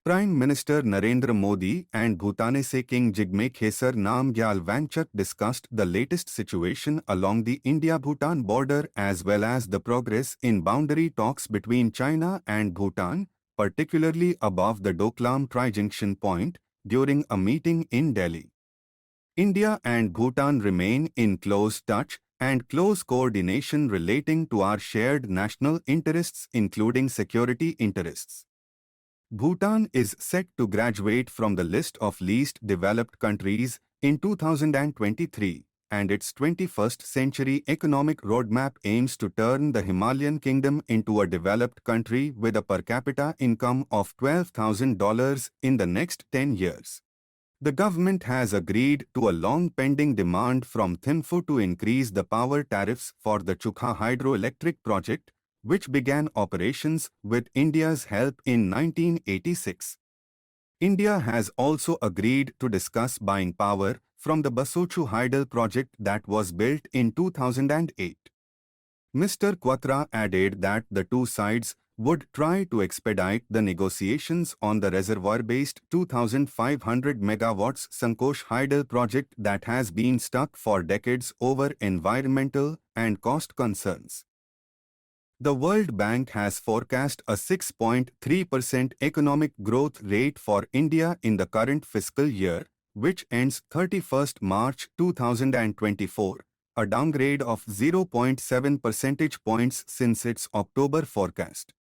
Prime Minister Narendra Modi and Bhutanese King Jigme Khesar Namgyal Wangchuk discussed the latest situation along the India-Bhutan border as well as the progress in boundary talks between China and Bhutan, particularly above the Doklam Tri-Junction point, during a meeting in Delhi. India and Bhutan remain in close touch and close coordination relating to our shared national interests including security interests. Bhutan is set to graduate from the list of least developed countries in 2023, and its 21st century economic roadmap aims to turn the Himalayan kingdom into a developed country with a per capita income of $12,000 in the next 10 years. The government has agreed to a long-pending demand from Thimphu to increase the power tariffs for the Chukha hydroelectric project, which began operations with India's help in 1986. India has also agreed to discuss buying power from the Basochu Hydel project that was built in 2008. Mr. Quatra added that the two sides would try to expedite the negotiations on the reservoir-based 2,500 megawatts Sankosh Hydel project that has been stuck for decades over environmental and cost concerns. The World Bank has forecast a 6.3% economic growth rate for India in the current fiscal year, which ends 31st March 2024, a downgrade of 0.7 percentage points since its October forecast.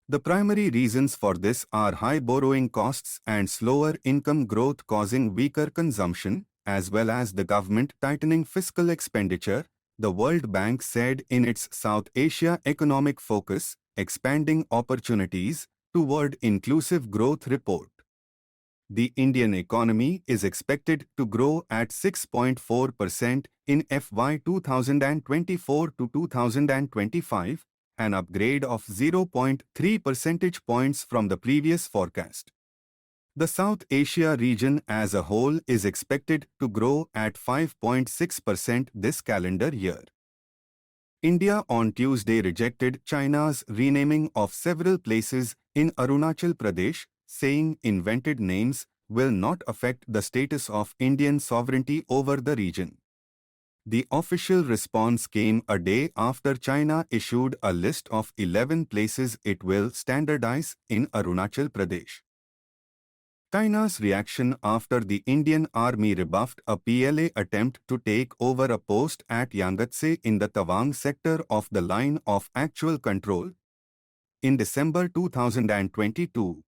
The primary reasons for this are high borrowing costs and slower income growth causing weaker consumption, as well as the government tightening fiscal expenditure, the World Bank said in its South Asia Economic Focus, Expanding Opportunities Toward Inclusive Growth report. The Indian economy is expected to grow at 6.4% in FY 2024 to 2025, an upgrade of 0.3 percentage points from the previous forecast. The South Asia region as a whole is expected to grow at 5.6% this calendar year. India on Tuesday rejected China's renaming of several places in Arunachal Pradesh, saying invented names will not affect the status of Indian sovereignty over the region. The official response came a day after China issued a list of 11 places it will standardize in Arunachal Pradesh. China's reaction after the Indian Army rebuffed a PLA attempt to take over a post at Yangatse in the Tawang sector of the line of actual control. In December 2022,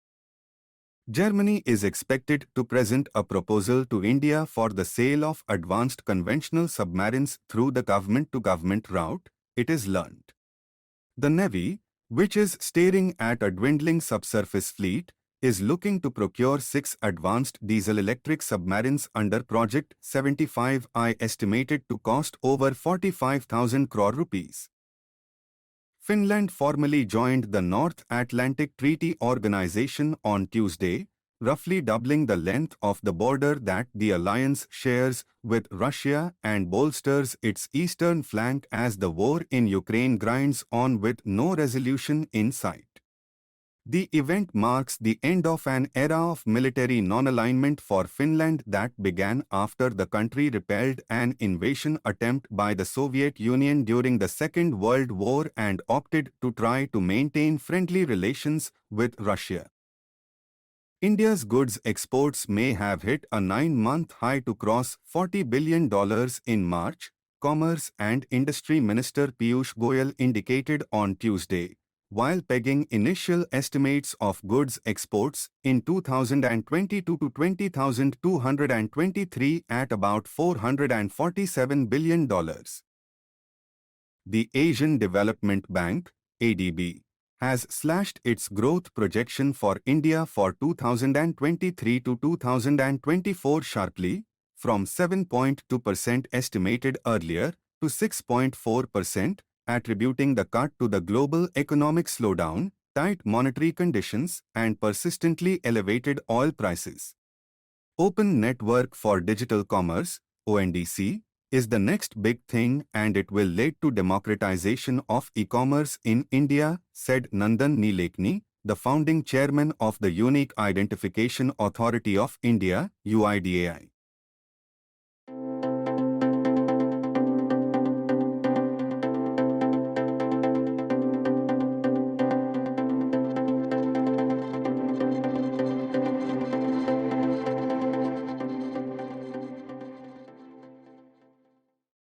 Germany is expected to present a proposal to India for the sale of advanced conventional submarines through the government-to-government route, it is learnt. The Navy, which is staring at a dwindling subsurface fleet, is looking to procure 6 advanced diesel-electric submarines under Project 75I estimated to cost over 45,000 crore rupees. Finland formally joined the North Atlantic Treaty Organization on Tuesday, roughly doubling the length of the border that the alliance shares with Russia and bolsters its eastern flank as the war in Ukraine grinds on with no resolution in sight. The event marks the end of an era of military non-alignment for Finland that began after the country repelled an invasion attempt by the Soviet Union during the Second World War and opted to try to maintain friendly relations with Russia. India's goods exports may have hit a 9-month high to cross $40 billion in March, Commerce and Industry Minister Piyush Goyal indicated on Tuesday, while pegging initial estimates of goods exports in 2022 to 2023 at about $447 billion. The Asian Development Bank, ADB, has slashed its growth projection for India for 2023 to 2024 sharply, from 7.2% estimated earlier to 6.4%, attributing the cut to the global economic slowdown, tight monetary conditions, and persistently elevated oil prices. Open Network for Digital Commerce, ONDC, is the next big thing and it will lead to democratization of e-commerce in India, said Nandan Nilekani, the founding chairman of the Unique Identification Authority of India, UIDAI.